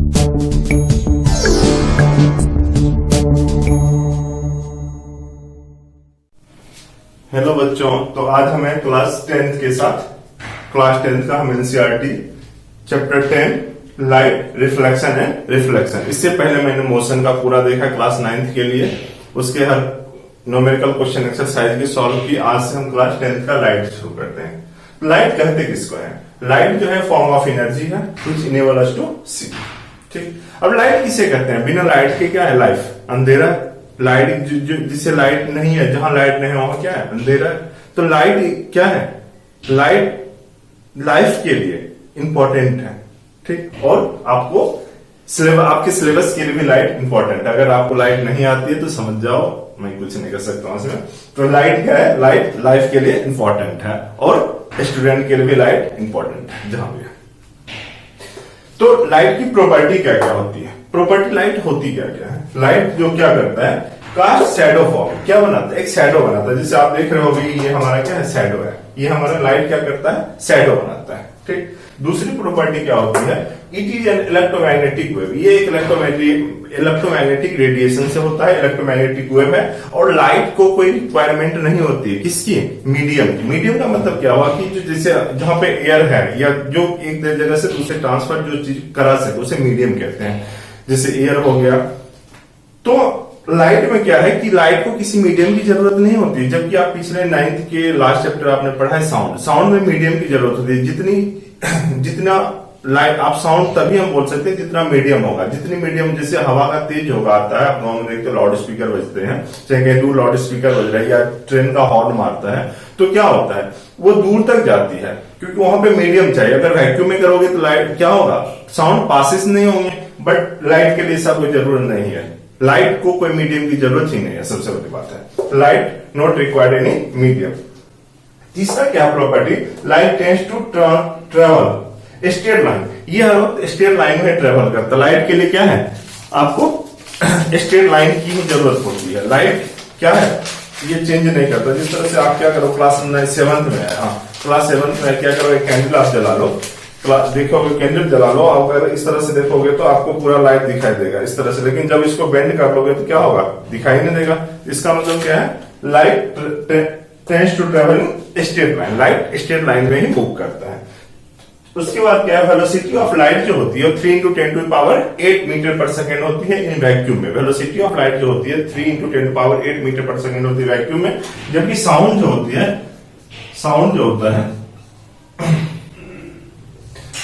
Hello बच्चों, तो आज हमें क्लास 10th के साथ क्लास 10th का हम NCERT chapter 10 light reflection and reflection. इससे पहले मैंने मोशन का पूरा देखा क्लास 9th के लिए, उसके हर न्यूमेरिकल क्वेश्चन एक्सरसाइज भी सॉल्व की। आज से हम क्लास 10th का लाइट शुरू करते हैं। लाइट कहते किसको है? लाइट जो है फॉर्म ऑफ एनर्जी है व्हिच इनेबल अस टू सी। ठीक, अब लाइट किसे कहते हैं? बिना लाइट के क्या है? लाइफ, अंधेरा। लाइट जिसे लाइट नहीं है, जहां लाइट नहीं है वहां क्या है? अंधेरा। तो लाइट क्या है? लाइट लाइफ के लिए इंपॉर्टेंट है। ठीक, और आपको आपके सिलेबस के लिए भी लाइट इंपॉर्टेंट है। अगर आपको लाइट नहीं आती है तो समझ जाओ मैं कुछ नहीं कर सकता हूं इसमें। तो लाइट क्या है? लाइट लाइफ के लिए इंपॉर्टेंट है और स्टूडेंट के लिए भी लाइट इंपॉर्टेंट है जहां भी है। तो लाइट की प्रॉपर्टी क्या क्या होती है? प्रॉपर्टी लाइट होती क्या क्या है? लाइट जो क्या करता है? कास्ट शैडो फॉर्म क्या बनाता है? एक शैडो बनाता है। जैसे आप देख रहे हो ये हमारा क्या है? शैडो है। ये हमारा लाइट क्या करता है? शैडो बनाता है। ठीक, दूसरी प्रॉपर्टी क्या होती है? It is an electromagnetic wave. ये एक इलेक्ट्रोमैग्नेटिक रेडिएशन से होता है, इलेक्ट्रोमैग्नेटिक वेव है। और लाइट को कोई रिक्वायरमेंट नहीं होती है किसकी? मीडियम की। मीडियम का मतलब क्या हुआ कि जो जैसे जहां पे एयर है या जो एक जगह से दूसरे ट्रांसफर जो चीज करा सके उसे मीडियम कहते हैं। जैसे एयर हो गया। तो लाइट में क्या है कि लाइट को किसी मीडियम की जरूरत नहीं होती। जबकि आप पिछले 9th के लास्ट चैप्टर आपने पढ़ा है साउंड। साउंड में मीडियम की जरूरत होती है। जितना लाइट आप साउंड तभी हम बोल सकते हैं जितना मीडियम होगा। जितनी मीडियम, जैसे हवा का तेज होगा आता है, आप गाँव में देखते हो लाउड स्पीकर बजते हैं, चाहे कहीं दूर लाउड स्पीकर बज रहा है या ट्रेन का हॉर्न मारता है, तो क्या होता है? वो दूर तक जाती है क्योंकि वहां पे मीडियम चाहिए। अगर वैक्यूम में करोगे तो लाइट क्या होगा? साउंड पासिस नहीं होंगे। बट लाइट के लिए ऐसा कोई जरूरत नहीं है। लाइट को कोई मीडियम की जरूरत ही नहीं है, सबसे बड़ी बात है। Light not required any medium. तीसरा क्या property? Light tends to travel straight line. ये हर वक्त स्ट्रेट लाइन में ट्रेवल करता है। लाइट के लिए क्या है? आपको स्ट्रेट लाइन की ही जरूरत होती है। लाइट क्या है? ये चेंज नहीं करता। जिस तरह से आप क्या करो, क्लास 7th में है, क्लास 7th में क्या करो, एक कैंडल आप जला लो, देखोगे कैंडल जला लो, अगर इस तरह से देखोगे तो आपको पूरा लाइट दिखाई देगा इस तरह से। लेकिन जब इसको बेंड कर लोगे तो क्या होगा? दिखाई नहीं देगा। इसका मतलब क्या है? Light tends to travel in straight line. Light straight line में ही मूव करता है। उसके बाद क्या है? वेलोसिटी ऑफ लाइट जो होती है 3 × 10⁸ मीटर पर सेकेंड होती है इन वैक्यूम में। वेलोसिटी ऑफ लाइट जो होती है 3 × 10⁸ मीटर पर सेकेंड होती है वैक्यूम में। जबकि साउंड जो होती है, साउंड जो होता है,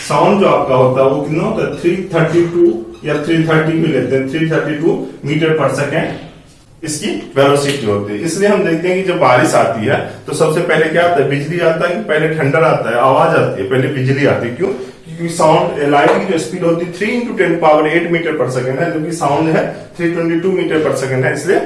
साउंड जो आपका होता है वो कितना होता है? 332 या 330 भी लेते हैं, 332 मीटर पर सेकेंड इसकी वेलोसिटी होती है। इसलिए हम देखते हैं कि जब बारिश आती है तो सबसे पहले क्या आता है? बिजली आता है कि पहले ठंडर आता है, आवाज आती है, पहले बिजली आती है। क्यों? क्योंकि साउंड लाइट की जो स्पीड होती है 3 × 10⁸ मीटर पर सेकेंड है, जबकि साउंड है 322 मीटर पर सेकेंड है। इसलिए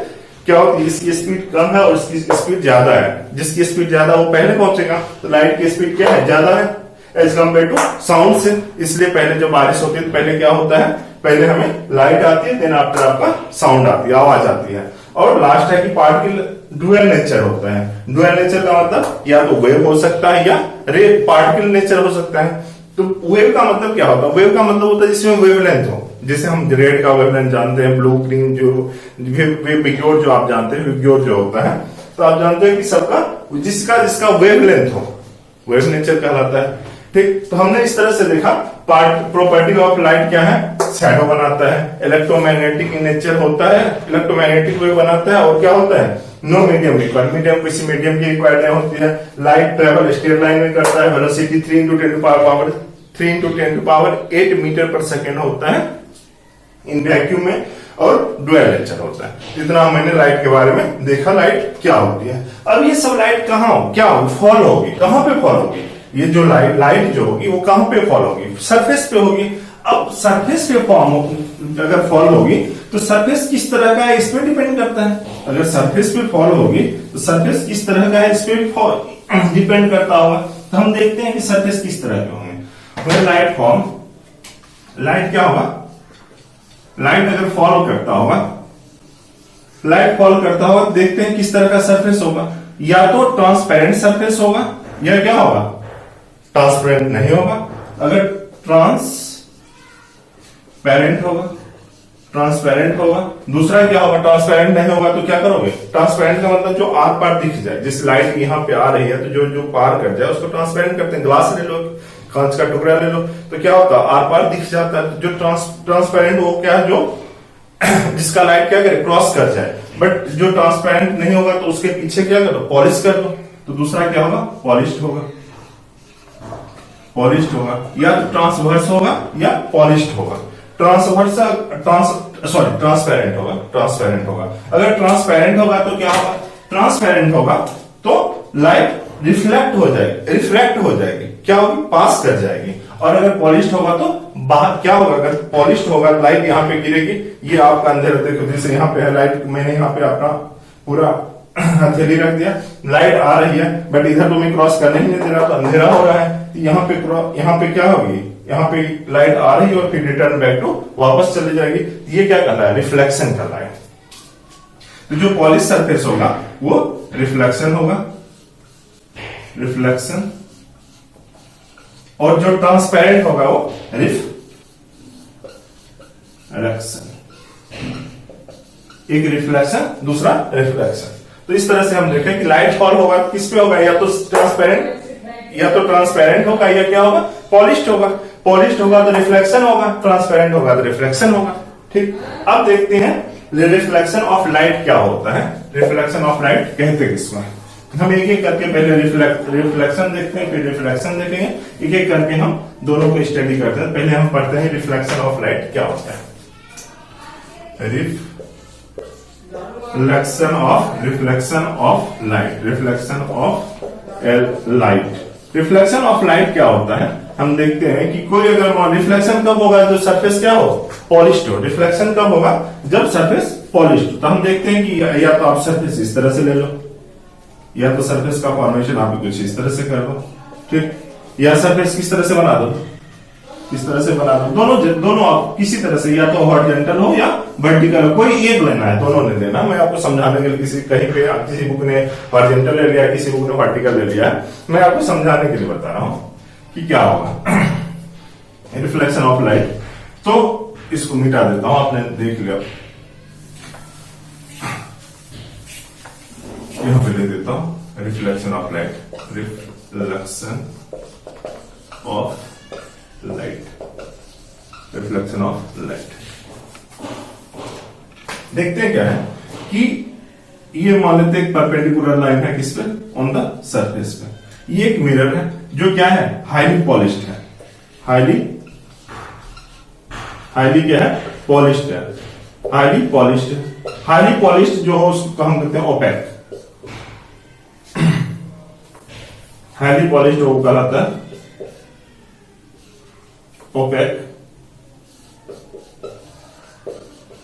क्या होती है? इसकी स्पीड कम है और इसकी स्पीड ज्यादा है। जिसकी स्पीड ज्यादा वो पहले पहुंचेगा। तो लाइट की स्पीड क्या है? ज्यादा है एज कम्पेयर टू साउंड से। इसलिए पहले जब बारिश होती है तो पहले क्या होता है? पहले हमें लाइट आती है, देन आफ्टर आपका साउंड आती है, आवाज आती है। और लास्ट है कि पार्टिकल डुअल नेचर होता है। डुअल नेचर का मतलब या तो वेव हो सकता है या रे पार्टिकल नेचर हो सकता है। तो वेव का मतलब क्या होता है? वेव का मतलब होता है जिसमें वेवलेंथ हो। जैसे हम रेड का वेवलेंथ जानते हैं, ब्लू, ग्रीन, जो विग्योर जो आप जानते हैं, विग्योर जो होता है, तो आप जानते हैं कि सबका जिसका वेवलेंथ हो वेव नेचर कहलाता है। ठीक, तो हमने इस तरह से देखा प्रॉपर्टी ऑफ लाइट क्या है? शैडो बनाता है, इलेक्ट्रोमैग्नेटिक इन नेचर होता है, इलेक्ट्रोमैग्नेटिक वेव बनाता है, और क्या होता है? No medium required. मीडियम किसी मीडियम की रिक्वायर्ड नहीं होती है। लाइट ट्रेवल स्ट्रेट लाइन में करता है। वेलोसिटी 3 × 10⁸ मीटर पर सेकेंड होता है इन वैक्यूम में, और डुअल नेचर होता है। इतना मैंने लाइट के बारे में देखा, लाइट क्या होती है। अब ये सब लाइट कहाँ क्या फॉल होगी? कहां पे फॉल होगी? ये जो लाइट जो होगी वो कहां पे फॉल होगी? सरफेस पे होगी। अब सरफेस पे अगर फॉल होगी तो सरफेस किस तरह का है इस पे डिपेंड करता है। अगर सरफेस पे फॉल होगी तो सरफेस किस तरह का है इस पे डिपेंड करता होगा। तो हम देखते हैं कि सरफेस किस तरह के होंगे। लाइट क्या होगा? लाइट अगर फॉल करता होगा देखते हैं किस तरह का सरफेस होगा। या तो ट्रांसपेरेंट सरफेस होगा या क्या होगा? ट्रांसपेरेंट नहीं होगा। अगर ट्रांसपेरेंट होगा, ट्रांसपेरेंट होगा। दूसरा क्या होगा, ट्रांसपेरेंट नहीं होगा तो क्या करोगे, ट्रांसपेरेंट का मतलब जो आर पार दिख जाए, जिस लाइट यहाँ पे आ रही है तो जो जो पार कर जाए उसको ट्रांसपेरेंट करते हैं। ग्लास ले लो, कांच का टुकड़ा ले लो, तो क्या होता है, आर पार दिख जाता है। जो ट्रांसपेरेंट वो क्या है, जो जिसका लाइट क्या करे, क्रॉस कर जाए। बट जो ट्रांसपेरेंट नहीं होगा तो उसके पीछे क्या करो, पॉलिश कर दो। तो दूसरा क्या होगा, पॉलिश्ड होगा, पॉलिश्ड होगा, या तो ट्रांसवर्स होगा या पॉलिश्ड होगा। ट्रांसवर्स ट्रांसपेरेंट होगा, ट्रांसपेरेंट होगा। अगर ट्रांसपेरेंट होगा तो क्या होगा, ट्रांसपेरेंट होगा तो लाइट रिफ्लेक्ट हो जाएगी, रिफ्लेक्ट हो जाएगी, क्या होगी, पास कर जाएगी। और अगर पॉलिश्ड होगा तो बाहर क्या होगा, अगर पॉलिश्ड होगा लाइट यहाँ पे गिरेगी, ये आपका अंधेरा देखो, जैसे यहाँ पे है लाइट, मैंने यहाँ पे अपना पूरा हथेली रख दिया, लाइट आ रही है बट इधर तो मैं क्रॉस करने ही नहीं दे रहा, तो अंधेरा हो रहा है। तो यहाँ पे क्या होगी, यहाँ पे लाइट आ रही है और फिर रिटर्न बैक टू वापस चली जाएगी। ये क्या कहलाए, रिफ्लेक्शन कहलाए। तो जो पॉलिश सरफेस होगा वो रिफ्लेक्शन होगा, रिफ्लेक्शन। और जो ट्रांसपेरेंट होगा वो रिफ्लेक्शन। एक रिफ्लेक्शन, दूसरा रिफ्लेक्शन। तो इस तरह से हम देखें कि लाइट फॉल होगा किस पे होगा, या तो ट्रांसपेरेंट होगा या क्या होगा, पॉलिश्ड होगा। पॉलिश्ड होगा तो रिफ्लेक्शन होगा, ट्रांसपेरेंट होगा तो रिफ्लेक्शन होगा। ठीक, अब देखते हैं रिफ्लेक्शन ऑफ लाइट क्या होता है। रिफ्लेक्शन ऑफ लाइट कहते किसको, हम एक एक करके पहले रिफ्लेक्शन देखते हैं, फिर रिफ्लेक्शन देखेंगे, एक एक करके हम दोनों को स्टडी करते हैं। पहले हम पढ़ते हैं रिफ्लेक्शन ऑफ लाइट क्या होता है। Reflection of light, reflection of light. Reflection of light क्या होता है, हम देखते हैं कि कोई अगर रिफ्लेक्शन कब होगा, जो सरफेस क्या हो, पॉलिश्ड हो। रिफ्लेक्शन कब होगा, जब सरफेस पॉलिश्ड हो। तो हम देखते हैं कि या तो आप सरफेस इस तरह से ले लो, या तो सरफेस का फॉर्मेशन आप कुछ इस तरह से कर लो, ठीक, या सरफेस किस तरह से बना दो, इस तरह से बना दो। दोनों आप किसी तरह से, या तो हॉरिजॉन्टल हो या वर्टिकल हो, कोई एक लेना है, दोनों नहीं लेना। मैं आपको समझाने के लिए किसी कहीं पे किसी बुक ने हॉरिजॉन्टल ले लिया, किसी बुक ने वर्टिकल ले लिया, मैं आपको समझाने के लिए बता रहा हूं कि क्या होगा रिफ्लेक्शन ऑफ लाइट। तो इसको मिटा देता हूं, आपने देख लिया, यहां पे ले देता हूं reflection of light, reflection of light, reflection of light. देखते हैं क्या है कि ये मान लेते हैं परपेंडिकुलर लाइन है किस पे, ऑन द सरफेस पे। ये एक मिरर है जो क्या है, हाईली पॉलिश्ड है, हाईली क्या है, पॉलिश्ड है, हाईली पॉलिश्ड। हाईली पॉलिश्ड जो हो उसको हम कहते हैं ओपेक। हाईली पॉलिश्ड वो कहलाता है ओपेक,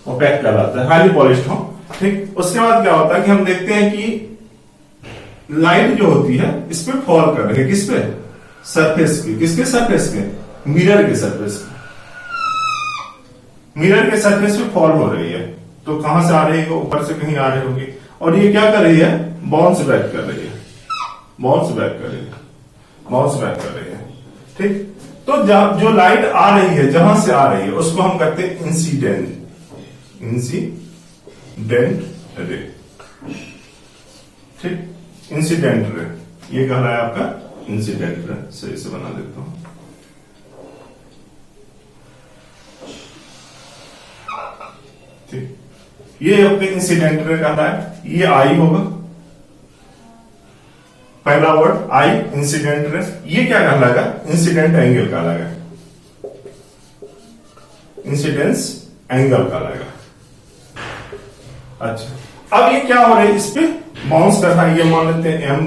ओपेक कहलाता है, हाईली पॉलिश्ड हो। ठीक, उसके बाद क्या होता है कि हम देखते हैं कि लाइट जो होती है इस पे फॉल कर रही है, किस पे, सरफेस पे। किसके सरफेस पे, मिरर के सरफेस पे। मिरर के सरफेस पे फॉल हो रही है, तो कहां से आ रही है, ऊपर से कहीं आ रही होगी, और ये क्या कर रही है, बाउंस बैक कर रही है, बाउंस बैक कर रही है, बाउंस बैक कर रही है। ठीक, तो जो लाइट आ रही है, जहां से आ रही है, उसको हम कहते हैं इंसिडेंट रे। ठीक, इंसिडेंट रे, ये कह रहा है आपका इंसिडेंट रे। सही से बना देता हूं, ठीक, ये आपके इंसिडेंट रे कह रहा है। ये आई होगा, पहला वर्ड आई, इंसिडेंट रे। ये क्या कहलाएगा, इंसिडेंट एंगल कहलाएगा, इंसिडेंस एंगल कहलाएगा। अच्छा, अब ये क्या हो रहा है, इस पे बाउंस कर रहा है। ये मान लेते हैं एम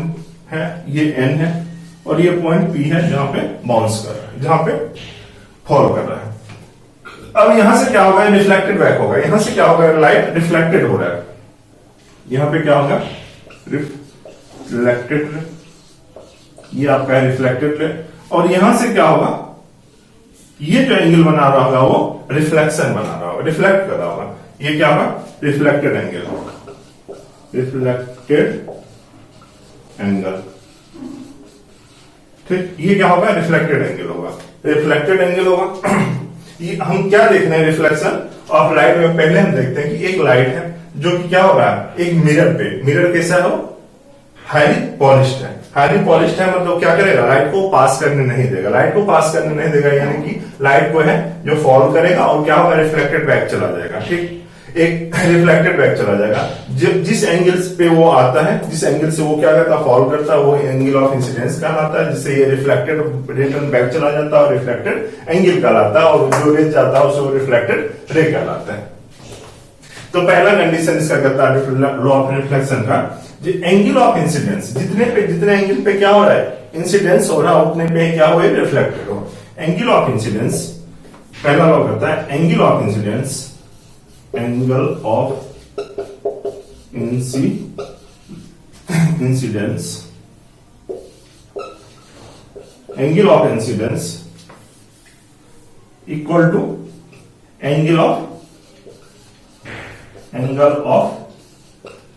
है, ये एन है, और ये पॉइंट पी है जहां पे बाउंस कर रहा है, जहां पे फॉल कर रहा है। अब यहां से क्या होगा, रिफ्लेक्टेड बैक होगा। यहां से क्या होगा, लाइट रिफ्लेक्टेड हो रहा है, यहां पे क्या होगा, रिफ्लेक्टेड रे, ये आपका है रिफ्लेक्टेड रे। और यहां से क्या होगा, ये जो एंगल बना रहा होगा वो रिफ्लेक्शन बना रहा होगा, रिफ्लेक्ट कर रहा होगा। ये क्या होगा, रिफ्लेक्टेड एंगल, रिफ्लेक्टेड एंगल। ठीक, ये क्या होगा, रिफ्लेक्टेड एंगल होगा, रिफ्लेक्टेड एंगल होगा। ये हम क्या देख रहे हैं, रिफ्लेक्शन ऑफ लाइट में पहले हम देखते हैं कि एक लाइट है जो कि क्या हो रहा है, एक मिरर पे, मिरर कैसा है, हाईली पॉलिश्ड है। हाईली पॉलिश्ड है मतलब क्या करेगा, लाइट को पास करने नहीं देगा, लाइट को पास करने नहीं देगा, यानी कि लाइट को है जो फॉल करेगा और क्या होगा, रिफ्लेक्टेड बैक चला जाएगा। ठीक, एक रिफ्लेक्टेड बैक चला जाएगा। जिस एंगल पे वो आता है, जिस एंगल से वो क्या करता है, फॉल करता है, वो एंगल ऑफ इंसिडेंस कहलाता है, जिससे ये रिफ्लेक्टेड रिटर्न बैक चला जाता है और रिफ्लेक्टेड एंगल कहलाता है, और जो रे जाता है उसे रिफ्लेक्टेड रे कहलाता है। तो पहला कंडीशन इसका कहता है लॉ ऑफ रिफ्लेक्शन का, जो एंगल ऑफ इंसिडेंस, जितने एंगल पे क्या हो रहा है, इंसिडेंस हो रहा है, उतने पे क्या हो, रिफ्लेक्टेड हो। एंगल ऑफ इंसिडेंस, पहला लॉ कहता है angle of incidence, angle of incidence, angle of incidence equal to angle of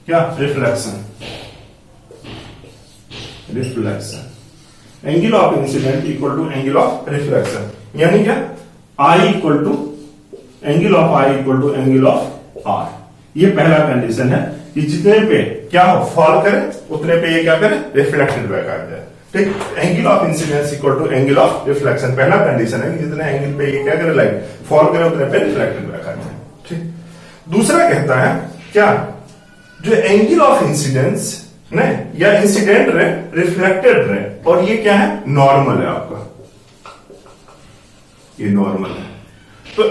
क्या, reflection. Angle of incident equal to angle of reflection, यानी क्या, I equal to angle of I equal to angle of R. ये पहला condition है कि जितने पे क्या हो, फॉल करे, उतने पे ये क्या करे, रिफ्लेक्टेड बैक आ जाए। ठीक, angle of incidence equal to angle of reflection, पहला कंडीशन है कि जितने एंगल पे ये क्या करे, लाइट फॉल करे, उतने पे रिफ्लेक्टेड बैक आ जाए। ठीक, दूसरा कहता है क्या, जो एंगल ऑफ इंसिडेंस ने या इंसिडेंट रे, रिफ्लेक्टेड रे, और ये क्या है, नॉर्मल है आपका, ये नॉर्मल है। तो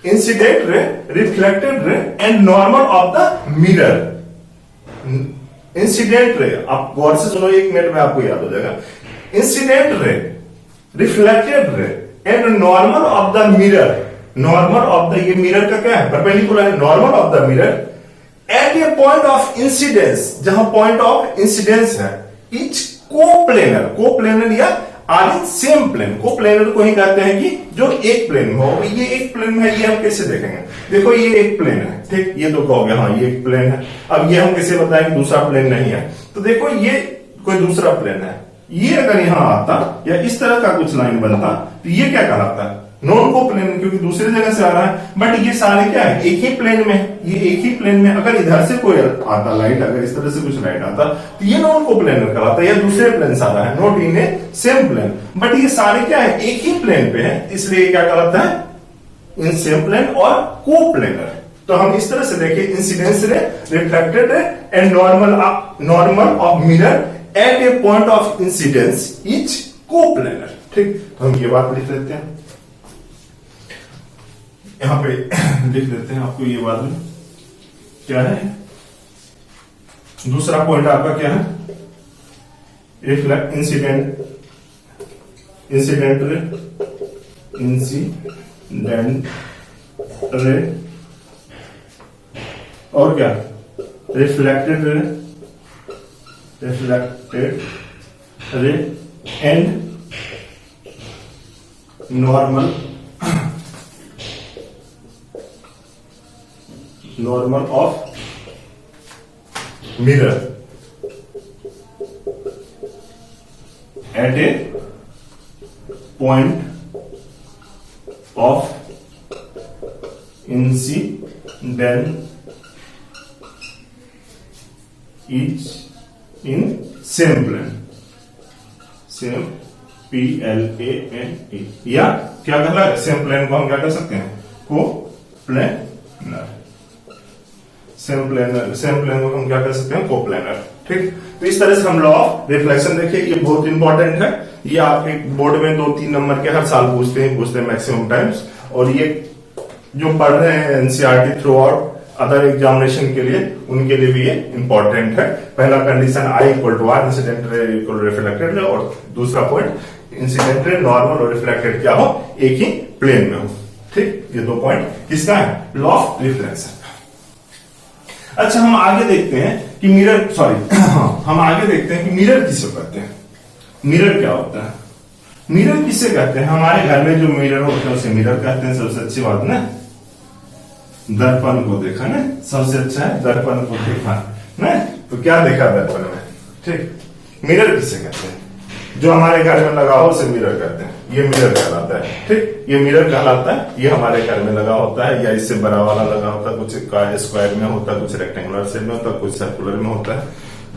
incident ray, reflected ray and normal of the mirror. Incident ray, आप गौर से सुनो, एक मिनट में आपको याद हो जाएगा। Incident ray, reflected ray and normal of the mirror, normal of the, ये मिरर का क्या है, परपेंडिकुलर है, normal of the mirror at a point of incidence, जहां पॉइंट ऑफ इंसिडेंस है, इच कोप्लेनर, कोप्लेनर या are in same plane, coplanar को ही कहते हैं कि जो एक प्लेन में हो। ये एक प्लेन में है, ये हम कैसे देखेंगे, देखो ये एक प्लेन है, ठीक, ये तो कहोगे हाँ ये एक प्लेन है। अब ये हम कैसे बताएं कि दूसरा प्लेन नहीं है, तो देखो ये कोई दूसरा प्लेन है, ये अगर यहां आता या इस तरह का कुछ लाइन बनता तो ये क्या कहलाता है, नॉन कोप्लेनर, क्योंकि दूसरी जगह से आ रहा है। बट ये सारे क्या है, एक ही प्लेन में, ये एक ही प्लेन में। अगर इधर से कोई आता लाइट, अगर इस तरह से कुछ लाइट आता तो ये नॉन कोप्लेनर कहलाता है, या दूसरे प्लेन से आ रहा है, not in a same plane. But ये सारे क्या है, एक ही प्लेन पे है, इसलिए क्या कहलाता है, इन सेम प्लेन और कोप्लेनर। तो हम इस तरह से देखें, इंसिडेंस रे, reflected ray and normal of mirror at a point of incidence etch coplanar. ठीक, तो हम ये बात लिख लेते हैं, यहां पे लिख देते हैं, आपको ये बात में क्या है, दूसरा पॉइंट आपका क्या है, इंसिडेंट रे और क्या, reflected ray and normal of mirror at a point of incidence each in same plane, same PLANE, या क्या कहला है, सेम प्लेन को हम क्या कर सकते हैं, को प्लेनर, सेम प्लेन को हम क्या कर सकते हैं, को प्लेनर। ठीक, तो इस तरह से हम लॉ ऑफ रिफ्लेक्शन देखिए, ये बहुत इंपॉर्टेंट है, ये आपके बोर्ड में 2-3 नंबर के हर साल पूछते हैं मैक्सिमम टाइम्स। और ये जो पढ़ रहे हैं NCERT throughout other examination के लिए, उनके लिए भी ये इंपॉर्टेंट है। पहला condition I equal to R, incident ray equal reflected ray, और दूसरा पॉइंट इंसिडेंट रे, नॉर्मल और रिफ्लेक्टेड क्या हो, एक ही प्लेन में हो। ठीक, ये 2 पॉइंट किसका है, लॉ ऑफ रिफ्लेक्शन। अच्छा, हम आगे देखते हैं कि मिरर, हम आगे देखते हैं कि मिरर किसे कहते हैं, मिरर क्या होता है, मिरर किसे कहते हैं। हमारे घर में जो मिरर होता है उसे मिरर कहते हैं, सबसे अच्छी बात ना, दर्पण को देखा ना, सबसे अच्छा है दर्पण को देखा ना, तो क्या देखा दर्पण में। ठीक, मिरर किसे कहते हैं, जो हमारे घर में लगा हो उसे मिरर कहते हैं, ये मिरर कहलाता है। ठीक, ये मिरर कहलाता है, ये हमारे घर में लगा होता है, या इससे बड़ा वाला लगा होता है, कुछ स्क्वायर में होता है, कुछ रेक्टेंगुलर शेप में होता है, कुछ सर्कुलर में होता है,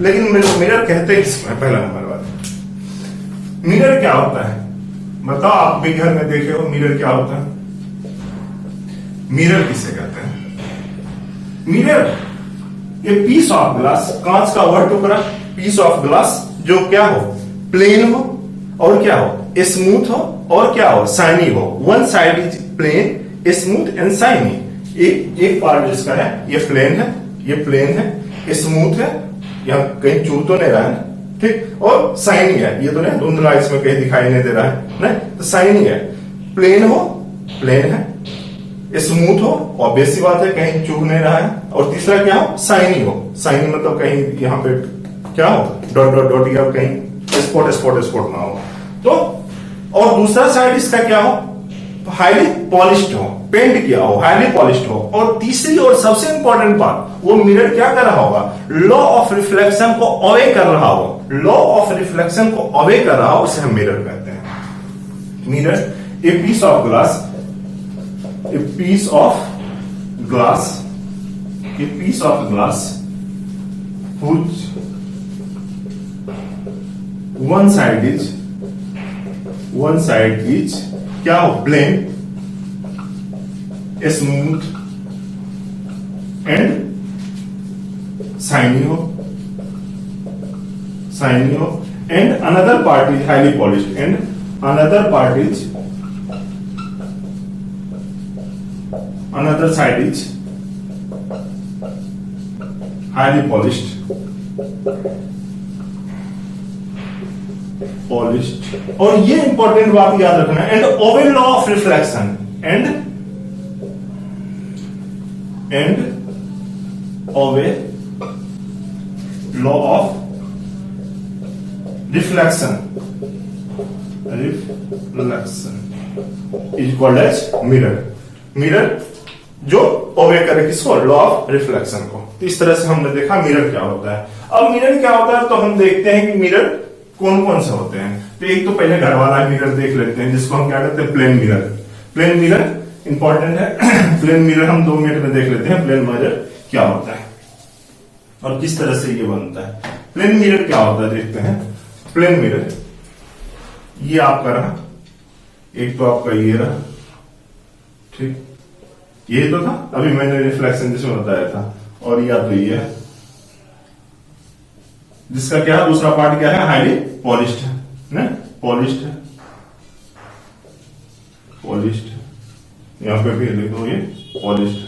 लेकिन मिरर कहते हैं इसमें। पहला नंबर बात, मिरर क्या होता है बताओ, आप भी घर में देखे हो मिरर क्या होता है? मिरर किसे कहते हैं? मिरर ये पीस ऑफ ग्लास, कांच का वह टुकड़ा, पीस ऑफ ग्लास जो क्या हो, प्लेन हो और क्या हो, स्मूथ हो और क्या हो, शाइनी हो। One side is plane, smooth and shiny. एक पार्ट जिसका है ये प्लेन है, ये प्लेन है, स्मूथ है, यहाँ कहीं चूर तो नहीं रहा है, ठीक, और शाइनी है, ये तो नहीं धुंधला इसमें कहीं दिखाई नहीं दे रहा है, नहीं तो शाइनी है। प्लेन हो, प्लेन है, स्मूथ हो, ऑब्वियस सी बात है कहीं चूक नहीं रहा है, और तीसरा क्या हो, शाइनी हो। शाइनी मतलब कहीं यहाँ पे क्या हो, डॉट डॉट डॉट, या कहीं स्पॉट स्पॉट स्पॉट ना हो। तो और दूसरा साइड इसका क्या हो, हाईली पॉलिश्ड हो, पेंट किया हो, हाईली पॉलिश्ड हो। और तीसरी और सबसे इंपॉर्टेंट बात, वो मिरर क्या कर रहा होगा, लॉ ऑफ रिफ्लेक्शन को अवे कर रहा हो, लॉ ऑफ रिफ्लेक्शन को अवे कर रहा हो, उसे हम मिरर कहते हैं। Mirror a piece of glass, a piece of glass, a piece of glass whose one side is क्या हो, plain, smooth and shiny हो, and another part is highly polished, and another side is highly polished, और ये important बात याद रखना, and obey law of reflection, and obey law of reflection is called as mirror जो obey करे किसको, law of reflection को। तो इस तरह से हमने देखा मिरर क्या होता है। अब मिरर क्या होता है तो हम देखते हैं कि मिरर कौन कौन से होते हैं। तो एक तो पहले घर वाला मिरर देख लेते हैं, जिसको हम क्या कहते हैं, plane mirror. Plane mirror important है। प्लेन मिरर हम 2 मिनट में देख लेते हैं प्लेन मिरर क्या होता है और किस तरह से ये बनता है। प्लेन मिरर क्या होता है देखते हैं। प्लेन मिरर ये आपका रहा, एक तो आपका ये रहा, ठीक, ये तो था अभी मैंने रिफ्लेक्शन जिसमें बताया था, और या तो ये है जिसका क्या है, दूसरा पार्ट क्या है, हाईली पॉलिश्ड है ना, पॉलिश्ड यहां पे भी लिख दो, ये पॉलिश्ड,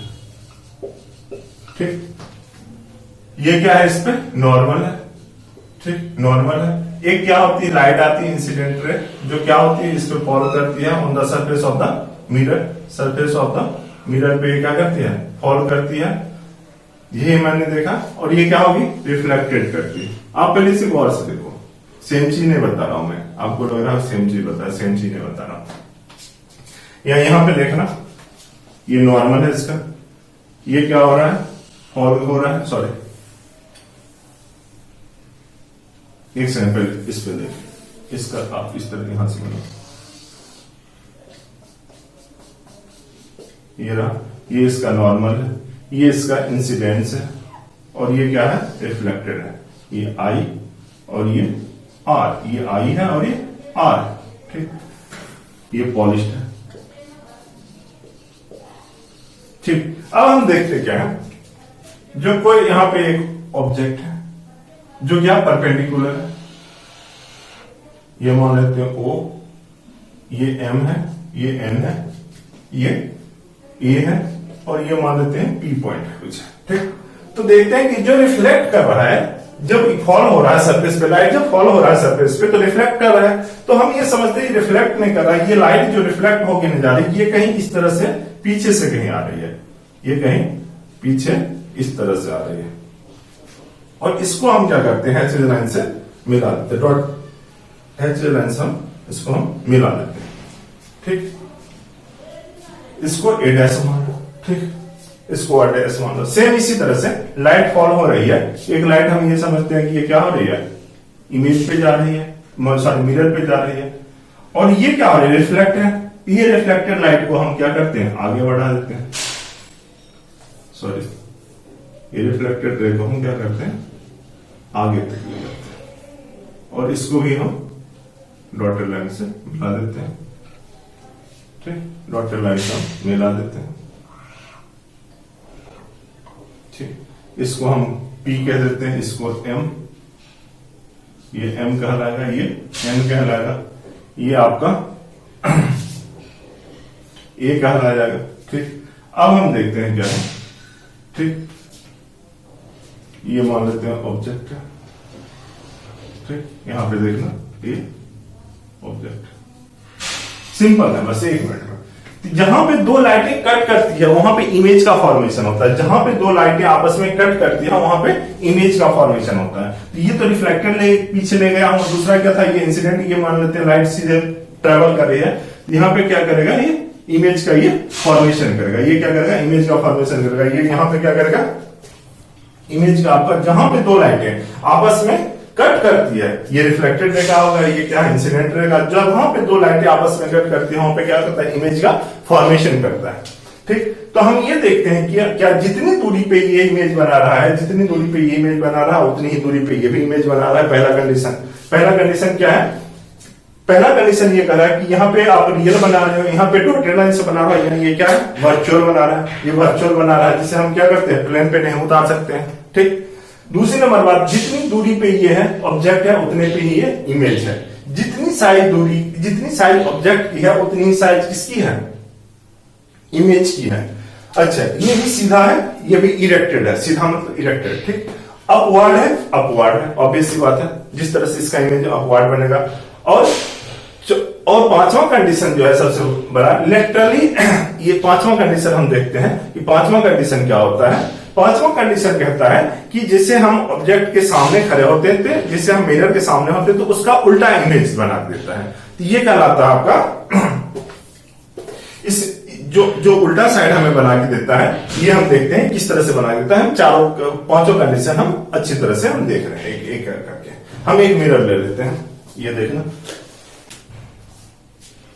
ठीक। ये क्या है, इस पे नॉर्मल है, ठीक, नॉर्मल है। एक क्या होती है, लाइट आती है इंसिडेंट रे, जो क्या होती है, इस पे फॉल करती है on the surface of the mirror, surface of the mirror पे क्या करती है, फॉल करती है, ये मैंने देखा। और ये क्या होगी, रिफ्लेक्टेड करती है। आप पहले इसे गौर से देखो, सेम चीज नहीं बता रहा हूं मैं आपको, लग रहा है सेम चीज बताया, सेम चीज नहीं बता रहा हूं। यहां पे देखना, ये नॉर्मल है इसका, ये क्या हो रहा है, फॉल हो रहा है, सॉरी एक सेकंड पहले इस पे देखिए, इसका आप इस तरह यहां से बना, ये रहा, ये इसका नॉर्मल है, ये इसका इंसिडेंस है, और ये क्या है, रिफ्लेक्टेड है। ये आई और ये आर, ये आई है और ये आर, ठीक, ये पॉलिश्ड है, ठीक। अब हम देखते क्या है, जो कोई यहां पे एक ऑब्जेक्ट है जो क्या परपेंडिकुलर है, ये मान लेते हैं O, ये M है, ये N है, ये A है, और ये मान लेते हैं P पॉइंट है कुछ, ठीक। तो देखते हैं कि जो रिफ्लेक्ट कर रहा है, जब फॉल हो रहा है सरफेस पे, लाइट जब फॉल हो रहा है सरफेस पे तो रिफ्लेक्ट कर रहा है, तो हम ये समझते हैं रिफ्लेक्ट नहीं कर रहा है, ये लाइट जो रिफ्लेक्ट होकर नहीं जा रही, ये कहीं इस तरह से पीछे से कहीं आ रही है, ये कहीं पीछे इस तरह से आ रही है, और इसको हम क्या करते हैं, एच लाइन से मिला देते हैं, डॉट एच लाइन से हम इसको हम मिला देते हैं, ठीक। इसको ए डैश मान लो, ठीक, इसको ए डैश मान लो। सेम इसी तरह से लाइट फॉल हो रही है, एक लाइट हम ये समझते हैं कि ये क्या हो रही है, इमेज पे जा रही है, सॉरी मिरर पे जा रही है। और ये क्या हो रहा है, रिफ्लेक्ट है। ये रिफ्लेक्टेड लाइट को हम क्या करते हैं, आगे बढ़ा देते हैं, सॉरी ये रिफ्लेक्टेड रे को हम क्या करते हैं, आगे तक ले जाते हैं और इसको भी हम डॉटेड लाइन से मिला देते हैं। ठीक, डॉटेड लाइन से हम मिला देते हैं। ठीक, इसको हम P कह देते हैं, इसको M, ये M कहलाएगा, ये N कहलाएगा, ये आपका A कहला जाएगा। ठीक, अब हम देखते हैं क्या है। ठीक, ये मान लेते हैं ऑब्जेक्ट है। ठीक, यहां पे देखना ये ऑब्जेक्ट, सिंपल है, बस 1 मिनट में। जहां पे दो लाइटें कट करती है वहां पे इमेज का फॉर्मेशन होता है। जहां पे दो लाइटें आपस में कट करती है वहां पे इमेज का फॉर्मेशन होता है। तो ये तो रिफ्लेक्टेड ले पीछे ले गया, और दूसरा क्या था, ये इंसिडेंट, ये मान लेते हैं लाइट सीधे ट्रेवल कर रही है, यहाँ पे क्या करेगा, ये इमेज का ये फॉर्मेशन करेगा। ये क्या करेगा, इमेज का फॉर्मेशन करेगा। ये यहाँ पे क्या करेगा, इमेज का आपका, जहां पे दो लाइटें आपस में कट करती है, ये रिफ्लेक्टेड रे का होगा, ये क्या इंसिडेंट रहेगा। जब वहां पे दो लाइटें आपस में कट करती है वहां पे क्या करता है, इमेज का फॉर्मेशन करता है। ठीक, तो हम ये देखते हैं कि क्या जितनी दूरी पे ये इमेज बना रहा है, जितनी दूरी पे ये इमेज बना रहा है उतनी ही दूरी पे ये भी इमेज बना रहा है। पहला कंडीशन क्या है, पहला कंडीशन ये कह रहा है कि यहाँ पे आप रियल बना रहे हो, यहाँ पे डॉटेड लाइन से बना रहा है, यानी ये क्या है, वर्चुअल बना रहा है। ये वर्चुअल बना रहा है जिसे हम क्या करते हैं, प्लेन पे नहीं उतार सकते हैं। ठीक, दूसरी नंबर बात, जितनी दूरी पे ये है ऑब्जेक्ट है उतने पे ही ये इमेज है। जितनी साइज दूरी, जितनी साइज ऑब्जेक्ट की है उतनी ही साइज किसकी है, इमेज की है। अच्छा, ये भी सीधा है, ये भी इरेक्टेड है, सीधा मतलब इरेक्टेड। ठीक, अपवर्ड है, अपवर्ड है, ऑब्वियस सी बात है, जिस तरह से इसका इमेज अपवर्ड बनेगा। और पांचवा कंडीशन जो है सबसे बड़ा, लेटरली, ये पांचवा कंडीशन हम देखते हैं कि पांचवा कंडीशन क्या होता है। पांचवा कंडीशन कहता है कि जैसे हम ऑब्जेक्ट के सामने खड़े होते थे, जैसे हम मिरर के सामने होते तो उसका उल्टा इमेज बना देता है। तो ये कहलाता है आपका, इस जो उल्टा साइड हमें बना के देता है, ये हम देखते हैं किस तरह से बना देता है। हम पांचों कंडीशन हम अच्छी तरह से हम देख रहे हैं एक करके। हम एक मिरर ले लेते हैं, ये देखना,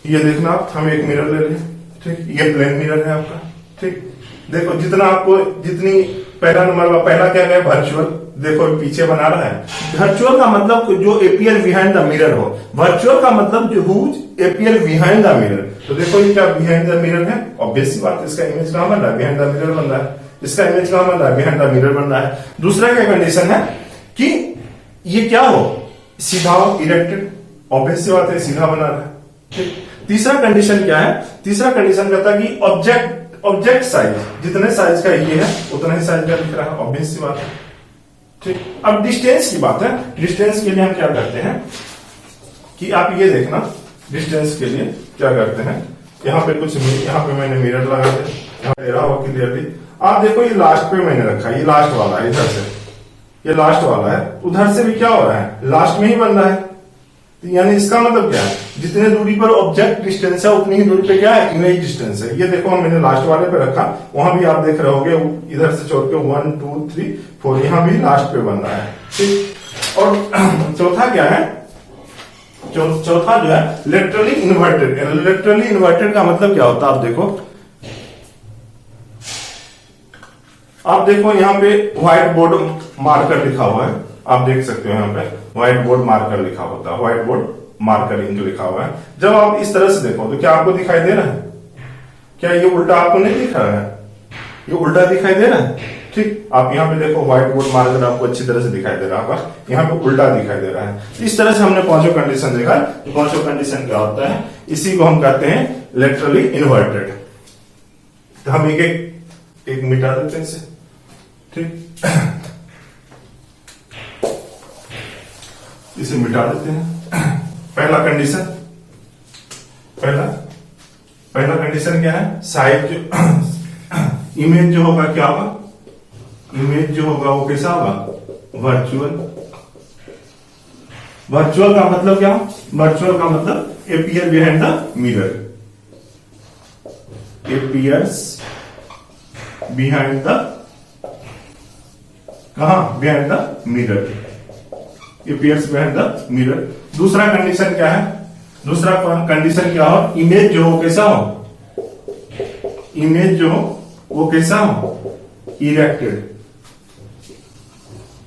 ये देखना आप, हम एक मिरर ले लें। ठीक, ये प्लेन मिरर है आपका। ठीक, देखो जितना आपको, जितनी पहला नंबर, पहला क्या है, वर्चुअल, देखो पीछे बना रहा है। वर्चुअल का मतलब जो एपियर बिहाइंड द मिरर हो, वर्चुअल का मतलब जो whose appear behind the mirror. तो देखो ये क्या बिहाइंड द मिरर है, ऑब्वियस सी बात है, इसका इमेज कहां बन रहा है, बिहाइंड द मिरर बन रहा है। इसका इमेज कहां बन रहा है, बिहाइंड द मिरर बन रहा है। दूसरा क्या कंडीशन है कि ये क्या हो, सीधा हो, इरेक्टेड, ऑब्वियस सी बात है, सीधा बना रहा है। ठीक, तीसरा कंडीशन क्या है, तीसरा कंडीशन कहता है कि ऑब्जेक्ट साइज, जितने साइज का ये है उतना ही साइज का दिख रहा है, ऑब्वियस सी बात है। ठीक, अब डिस्टेंस की बात है। डिस्टेंस के लिए हम क्या करते हैं कि आप ये देखना, डिस्टेंस के लिए क्या करते हैं, यहाँ पे कुछ, यहाँ पे मैंने मिरर लगा दिया, यहाँ पे रहा हो क्लियरली। आप देखो ये लास्ट पे मैंने रखा, ये लास्ट वाला है, इधर से ये लास्ट वाला है, उधर से भी क्या हो रहा है, लास्ट में ही बन रहा है। तो यानी इसका मतलब क्या है, जितने दूरी पर ऑब्जेक्ट डिस्टेंस है उतनी ही दूरी पे क्या है, इमेज डिस्टेंस है। ये देखो मैंने लास्ट वाले पे रखा, वहां भी आप देख रहे होगे, इधर से छोड़ के 1 2 3 4, यहां भी लास्ट पे बन रहा है। ठीक, और चौथा क्या है, चौथा जो है लेटरली इन्वर्टेड। लेटरली इन्वर्टेड का मतलब क्या होता है, आप देखो यहाँ पे व्हाइट बोर्ड मार्कर लिखा हुआ है, आप देख सकते हो यहाँ पे व्हाइट बोर्ड मार्कर लिखा होता है, व्हाइट बोर्ड मार्कर इंक लिखा हुआ है। जब आप इस तरह से देखो तो क्या आपको दिखाई दे रहा है, क्या ये उल्टा आपको नहीं दिख रहा है, ये उल्टा दिखाई दे रहा है। ठीक, आप यहाँ पे देखो व्हाइट बोर्ड मार्कर आपको अच्छी तरह से दिखाई दे रहा होगा, यहाँ पे उल्टा दिखाई दे रहा है। इस तरह से हमने पांचों कंडीशन देखा। तो पांचों कंडीशन क्या होता है, इसी को हम कहते हैं लेटरली इन्वर्टेड। तो हम एक मिटा देते हैं इसे। ठीक, इसे मिटा देते हैं। पहला कंडीशन, पहला कंडीशन क्या है, साइज जो इमेज जो होगा क्या होगा, इमेज जो होगा वो कैसा होगा, वर्चुअल। वर्चुअल का मतलब क्या, वर्चुअल का मतलब appear behind the mirror, appears behind the, कहां, behind the mirror. Appears behind the mirror. दूसरा कंडीशन क्या है, दूसरा कंडीशन क्या हो, इमेज जो हो कैसा हो, इमेज जो हो वो कैसा हो, इरेक्टेड,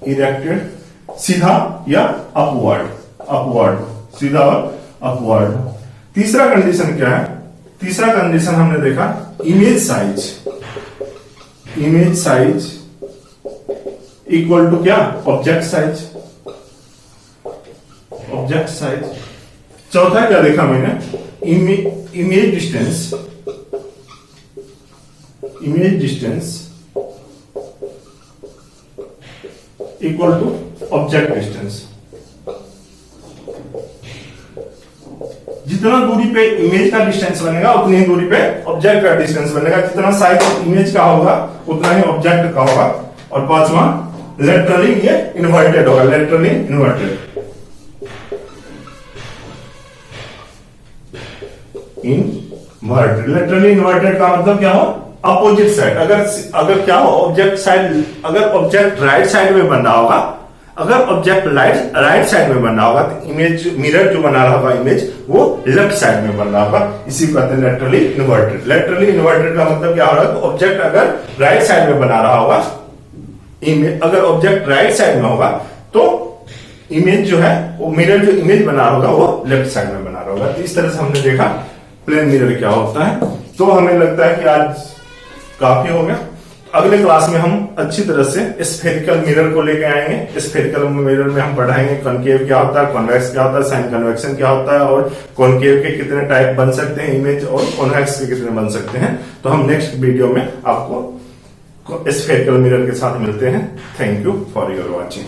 इरेक्टेड, सीधा या अपवर्ड, अपवर्ड, सीधा और अपवर्ड। तीसरा कंडीशन क्या है, तीसरा कंडीशन हमने देखा image size, image size equal to क्या, ऑब्जेक्ट साइज, ऑब्जेक्ट साइज। चौथा क्या देखा मैंने, image distance, image distance equal to object distance. जितना दूरी पे इमेज का डिस्टेंस बनेगा उतनी ही दूरी पे ऑब्जेक्ट का डिस्टेंस बनेगा, जितना साइज इमेज का होगा उतना ही ऑब्जेक्ट का होगा। और पांचवा लेटरली ये इन्वर्टेड होगा, laterally inverted, inverted. Laterally inverted का मतलब क्या हो, अपोजिट साइड। अगर क्या हो, ऑब्जेक्ट साइड, अगर ऑब्जेक्ट राइट साइड में बन रहा होगा, अगर ऑब्जेक्ट राइट साइड में बन रहा होगा तो इमेज, मिरर जो बना रहा होगा इमेज, वो लेफ्ट साइड में बन रहा होगा। इसी को कहते हैं लेटरली इन्वर्टेड। लेटरली इन्वर्टेड का मतलब क्या हो रहा है, ऑब्जेक्ट अगर राइट साइड में बना रहा होगा इमेज, अगर ऑब्जेक्ट राइट साइड में होगा तो इमेज जो है वो, मिरर जो इमेज बना होगा वो लेफ्ट साइड में बना रहा होगा। तो इस तरह से हमने देखा प्लेन मिरर क्या होता है। तो हमें लगता है कि आज काफी हो गया। अगले क्लास में हम अच्छी तरह से स्फेरिकल मिरर को लेके आएंगे। स्फेरिकल मिरर में हम पढ़ाएंगे कॉनकेव क्या होता है, कॉन्वेक्स क्या होता है, साइन कन्वेक्शन क्या होता है, और कॉनकेव के कितने टाइप बन सकते हैं इमेज, और कॉन्वेक्स के कितने बन सकते हैं। तो हम नेक्स्ट वीडियो में आपको स्फेरिकल मिरर के साथ मिलते हैं। Thank you for your watching.